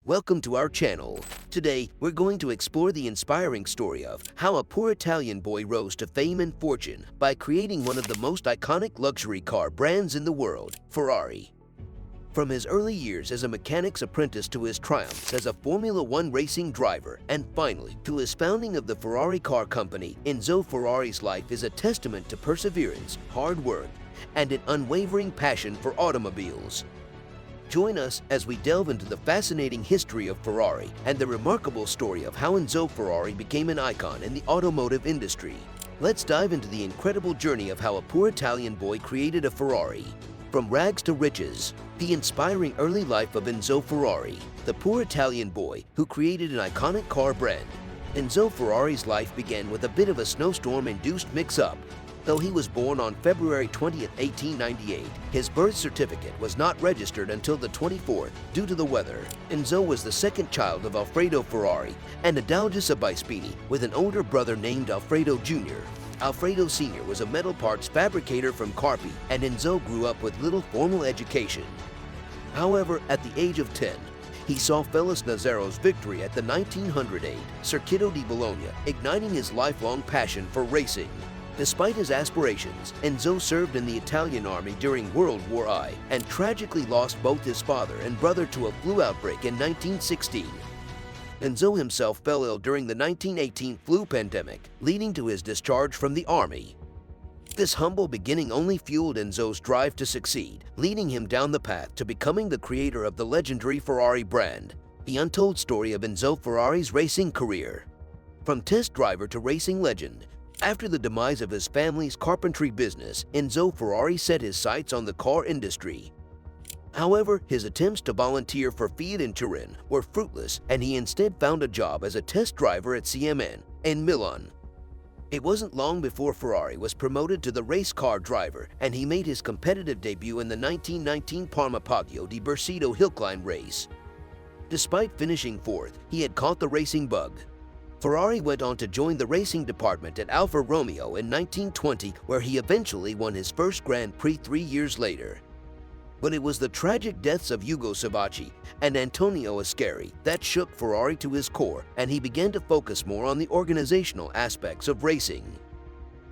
welcome to our channel. Today, we're going to explore the inspiring story of how a poor Italian boy rose to fame and fortune by creating one of the most iconic luxury car brands in the world, Ferrari. From his early years as a mechanic's apprentice to his triumphs as a Formula One racing driver, and finally to his founding of the Ferrari car company, Enzo Ferrari's life is a testament to perseverance, hard work, and an unwavering passion for automobiles. Join us as we delve into the fascinating history of Ferrari and the remarkable story of how Enzo Ferrari became an icon in the automotive industry. Let's dive into the incredible journey of how a poor Italian boy created a Ferrari. From rags to riches, the inspiring early life of Enzo Ferrari, the poor Italian boy who created an iconic car brand. Enzo Ferrari's life began with a bit of a snowstorm-induced mix-up. Though he was born on February 20, 1898, his birth certificate was not registered until the 24th due to the weather. Enzo was the second child of Alfredo Ferrari and Adalgisa Sabispini, with an older brother named Alfredo Jr. Alfredo Sr. was a metal parts fabricator from Carpi, and Enzo grew up with little formal education. However, at the age of 10, he saw Felice Nazzaro's victory at the 1908 Circuito di Bologna, igniting his lifelong passion for racing. Despite his aspirations, Enzo served in the Italian army during World War I and tragically lost both his father and brother to a flu outbreak in 1916. Enzo himself fell ill during the 1918 flu pandemic, leading to his discharge from the army. This humble beginning only fueled Enzo's drive to succeed, leading him down the path to becoming the creator of the legendary Ferrari brand. The untold story of Enzo Ferrari's racing career. From test driver to racing legend, after the demise of his family's carpentry business, Enzo Ferrari set his sights on the car industry. However, his attempts to volunteer for Fiat in Turin were fruitless, and he instead found a job as a test driver at CMN in Milan. It wasn't long before Ferrari was promoted to the race car driver, and he made his competitive debut in the 1919 Parma Poggio di Berceto Hillclimb race. Despite finishing fourth, he had caught the racing bug. Ferrari went on to join the racing department at Alfa Romeo in 1920, where he eventually won his first Grand Prix 3 years later. But it was the tragic deaths of Ugo Savacci and Antonio Ascari that shook Ferrari to his core, and he began to focus more on the organizational aspects of racing.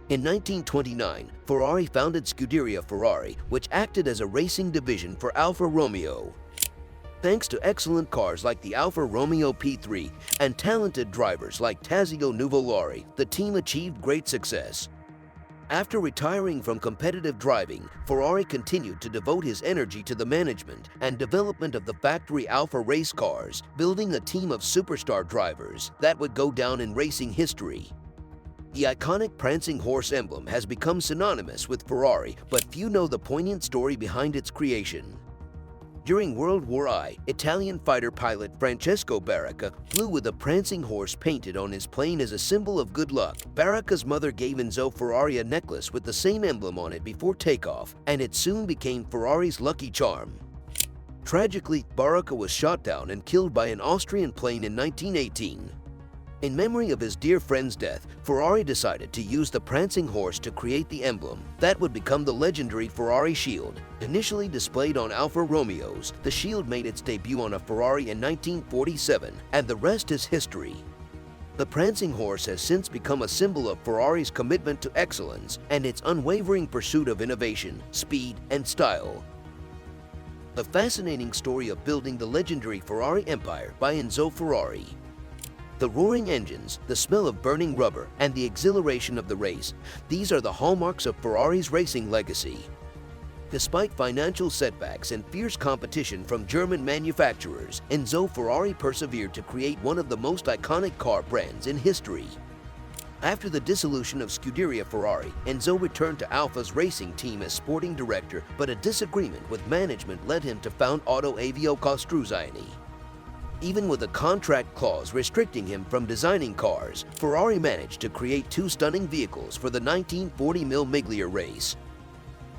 In 1929, Ferrari founded Scuderia Ferrari, which acted as a racing division for Alfa Romeo. Thanks to excellent cars like the Alfa Romeo P3 and talented drivers like Tazio Nuvolari, the team achieved great success. After retiring from competitive driving, Ferrari continued to devote his energy to the management and development of the factory Alfa race cars, building a team of superstar drivers that would go down in racing history. The iconic prancing horse emblem has become synonymous with Ferrari, but few know the poignant story behind its creation. During World War I, Italian fighter pilot Francesco Baracca flew with a prancing horse painted on his plane as a symbol of good luck. Baracca's mother gave Enzo Ferrari a necklace with the same emblem on it before takeoff, and it soon became Ferrari's lucky charm. Tragically, Baracca was shot down and killed by an Austrian plane in 1918. In memory of his dear friend's death, Ferrari decided to use the prancing horse to create the emblem that would become the legendary Ferrari shield. Initially displayed on Alfa Romeos, the shield made its debut on a Ferrari in 1947, and the rest is history. The prancing horse has since become a symbol of Ferrari's commitment to excellence and its unwavering pursuit of innovation, speed, and style. The fascinating story of building the legendary Ferrari empire by Enzo Ferrari. The roaring engines, the smell of burning rubber, and the exhilaration of the race, these are the hallmarks of Ferrari's racing legacy. Despite financial setbacks and fierce competition from German manufacturers, Enzo Ferrari persevered to create one of the most iconic car brands in history. After the dissolution of Scuderia Ferrari, Enzo returned to Alfa's racing team as sporting director, but a disagreement with management led him to found Auto Avio Costruzioni. Even with a contract clause restricting him from designing cars, Ferrari managed to create two stunning vehicles for the 1940 Mille Miglia race.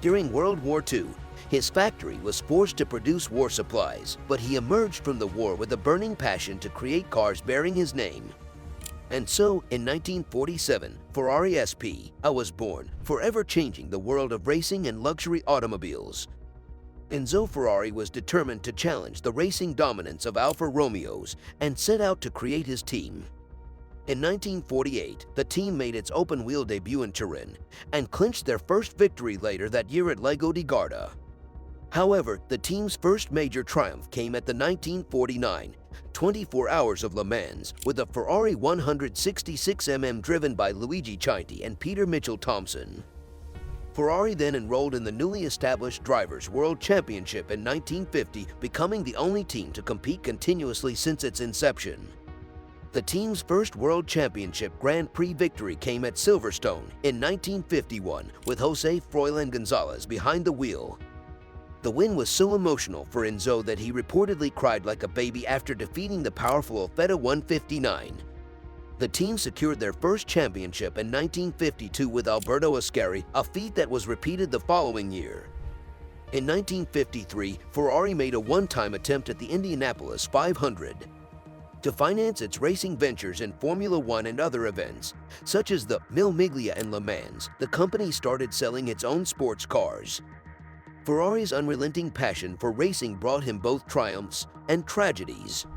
During World War II, his factory was forced to produce war supplies, but he emerged from the war with a burning passion to create cars bearing his name. And so, in 1947, Ferrari SP was born, forever changing the world of racing and luxury automobiles. Enzo Ferrari was determined to challenge the racing dominance of Alfa Romeos and set out to create his team. In 1948, the team made its open-wheel debut in Turin and clinched their first victory later that year at Lago di Garda. However, the team's first major triumph came at the 1949 24 Hours of Le Mans with a Ferrari 166mm driven by Luigi Chianti and Peter Mitchell-Thompson. Ferrari then enrolled in the newly established Drivers' World Championship in 1950, becoming the only team to compete continuously since its inception. The team's first World Championship Grand Prix victory came at Silverstone in 1951 with José Froilán González behind the wheel. The win was so emotional for Enzo that he reportedly cried like a baby after defeating the powerful Alfetta 159. The team secured their first championship in 1952 with Alberto Ascari, a feat that was repeated the following year. In 1953, Ferrari made a one-time attempt at the Indianapolis 500. To finance its racing ventures in Formula One and other events, such as the Mille Miglia and Le Mans, the company started selling its own sports cars. Ferrari's unrelenting passion for racing brought him both triumphs and tragedies.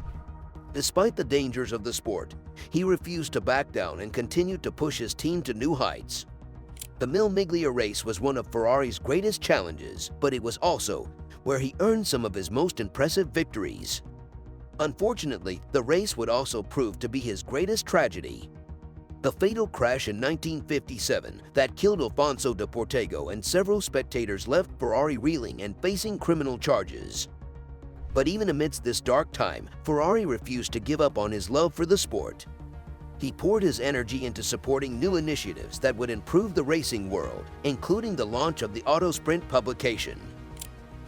Despite the dangers of the sport, he refused to back down and continued to push his team to new heights. The Mille Miglia race was one of Ferrari's greatest challenges, but it was also where he earned some of his most impressive victories. Unfortunately, the race would also prove to be his greatest tragedy. The fatal crash in 1957 that killed Alfonso de Portego and several spectators left Ferrari reeling and facing criminal charges. But even amidst this dark time, Ferrari refused to give up on his love for the sport. He poured his energy into supporting new initiatives that would improve the racing world, including the launch of the Autosprint publication.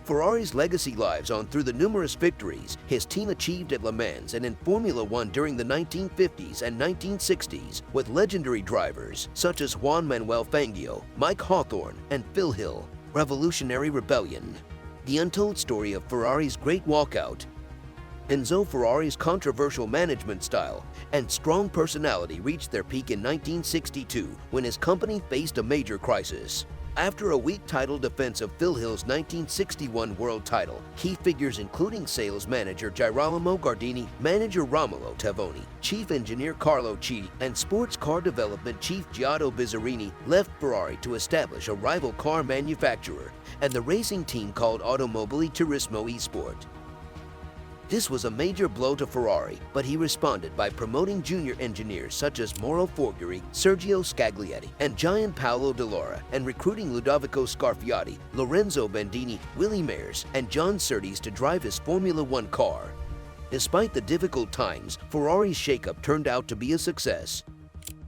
Ferrari's legacy lives on through the numerous victories his team achieved at Le Mans and in Formula One during the 1950s and 1960s with legendary drivers such as Juan Manuel Fangio, Mike Hawthorne, and Phil Hill. Revolutionary Rebellion. The untold story of Ferrari's great walkout. Enzo Ferrari's controversial management style and strong personality reached their peak in 1962 when his company faced a major crisis. After a weak title defense of Phil Hill's 1961 world title, key figures including sales manager Girolamo Gardini, manager Romolo Tavoni, chief engineer Carlo Chiti, and sports car development chief Giotto Bizzarini left Ferrari to establish a rival car manufacturer and the racing team called Automobili Turismo eSport. This was a major blow to Ferrari, but he responded by promoting junior engineers such as Mauro Forghieri, Sergio Scaglietti, and giant Paolo Di Laura, and recruiting Ludovico Scarfiotti, Lorenzo Bandini, Willie Mayers, and John Surtees to drive his Formula One car. Despite the difficult times, Ferrari's shakeup turned out to be a success.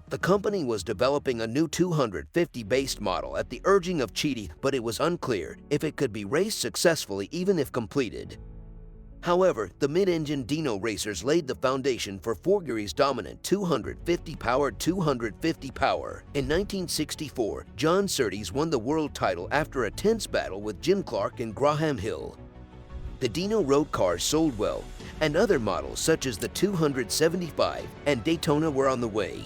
The company was developing a new 250-based model at the urging of Chiti, but it was unclear if it could be raced successfully even if completed. However, the mid-engine Dino racers laid the foundation for Forghieri's dominant 250-powered 250 power. In 1964, John Surtees won the world title after a tense battle with Jim Clark and Graham Hill. The Dino road cars sold well, and other models such as the 275 and Daytona were on the way.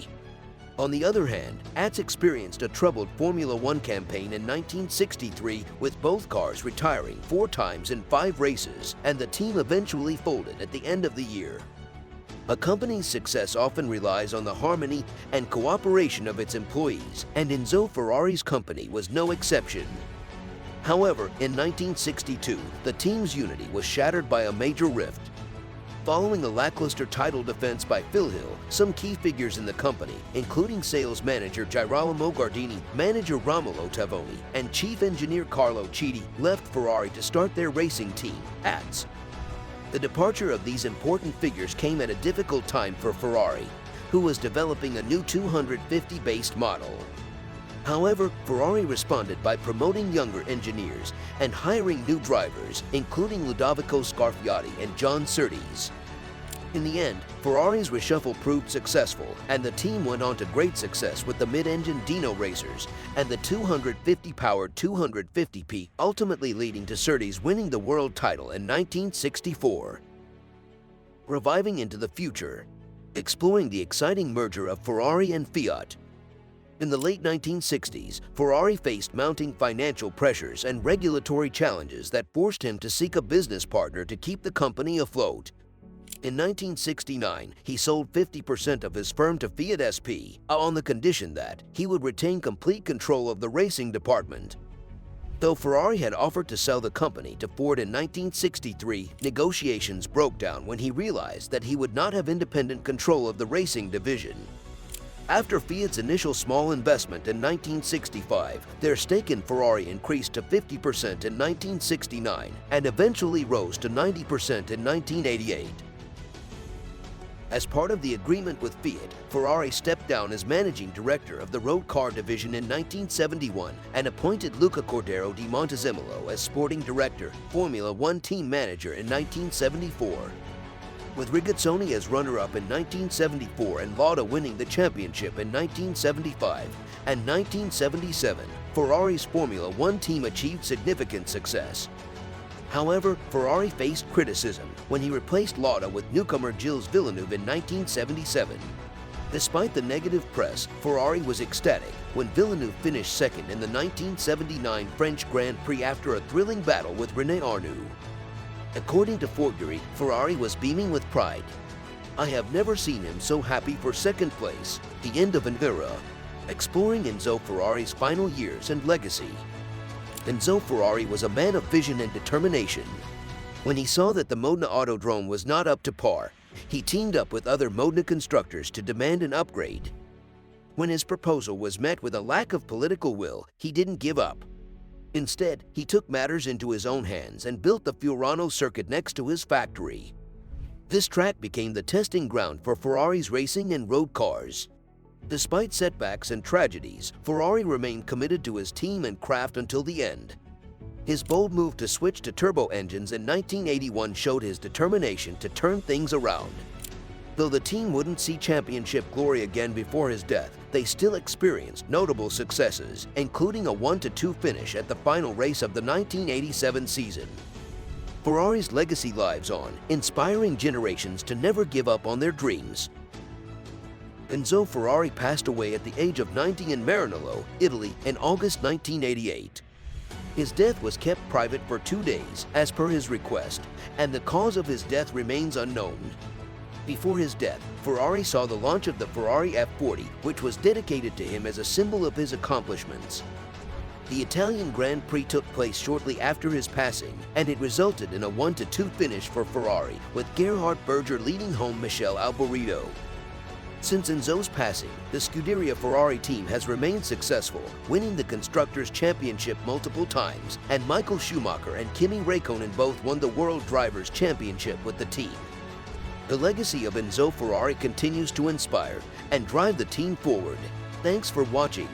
On the other hand, ATS experienced a troubled Formula One campaign in 1963 with both cars retiring 4 times in 5 races, and the team eventually folded at the end of the year. A company's success often relies on the harmony and cooperation of its employees, and Enzo Ferrari's company was no exception. However, in 1962, the team's unity was shattered by a major rift. Following a lackluster title defense by Phil Hill, some key figures in the company, including sales manager Girolamo Gardini, manager Romolo Tavoni, and chief engineer Carlo Chiti, left Ferrari to start their racing team, ATS. The departure of these important figures came at a difficult time for Ferrari, who was developing a new 250-based model. However, Ferrari responded by promoting younger engineers and hiring new drivers, including Ludovico Scarfiotti and John Surtees. In the end, Ferrari's reshuffle proved successful, and the team went on to great success with the mid-engine Dino racers and the 250-powered 250p, ultimately leading to Surtees winning the world title in 1964. Reviving into the future, exploring the exciting merger of Ferrari and Fiat. In the late 1960s, Ferrari faced mounting financial pressures and regulatory challenges that forced him to seek a business partner to keep the company afloat. In 1969, he sold 50% of his firm to Fiat SP on the condition that he would retain complete control of the racing department. Though Ferrari had offered to sell the company to Ford in 1963, negotiations broke down when he realized that he would not have independent control of the racing division. After Fiat's initial small investment in 1965, their stake in Ferrari increased to 50% in 1969 and eventually rose to 90% in 1988. As part of the agreement with Fiat, Ferrari stepped down as managing director of the road car division in 1971 and appointed Luca Cordero di Montezemolo as sporting director, Formula One team manager in 1974. With Rigazzoni as runner-up in 1974 and Lauda winning the championship in 1975 and 1977, Ferrari's Formula One team achieved significant success. However, Ferrari faced criticism when he replaced Lauda with newcomer Gilles Villeneuve in 1977. Despite the negative press, Ferrari was ecstatic when Villeneuve finished second in the 1979 French Grand Prix after a thrilling battle with René Arnoux. According to Forgery, Ferrari was beaming with pride. "I have never seen him so happy for second place, the end of an era." Exploring Enzo Ferrari's final years and legacy. Enzo Ferrari was a man of vision and determination. When he saw that the Modena Autodrome was not up to par, he teamed up with other Modena constructors to demand an upgrade. When his proposal was met with a lack of political will, he didn't give up. Instead, he took matters into his own hands and built the Fiorano circuit next to his factory. This track became the testing ground for Ferrari's racing and road cars. Despite setbacks and tragedies, Ferrari remained committed to his team and craft until the end. His bold move to switch to turbo engines in 1981 showed his determination to turn things around. Though the team wouldn't see championship glory again before his death, they still experienced notable successes, including a 1-2 finish at the final race of the 1987 season. Ferrari's legacy lives on, inspiring generations to never give up on their dreams. Enzo Ferrari passed away at the age of 90 in Maranello, Italy, in August 1988. His death was kept private for 2 days, as per his request, and the cause of his death remains unknown. Before his death, Ferrari saw the launch of the Ferrari F40, which was dedicated to him as a symbol of his accomplishments. The Italian Grand Prix took place shortly after his passing, and it resulted in a 1-2 finish for Ferrari, with Gerhard Berger leading home Michele Alboreto. Since Enzo's passing, the Scuderia Ferrari team has remained successful, winning the Constructors' Championship multiple times, and Michael Schumacher and Kimi Räikkönen both won the World Drivers' Championship with the team. The legacy of Enzo Ferrari continues to inspire and drive the team forward. Thanks for watching.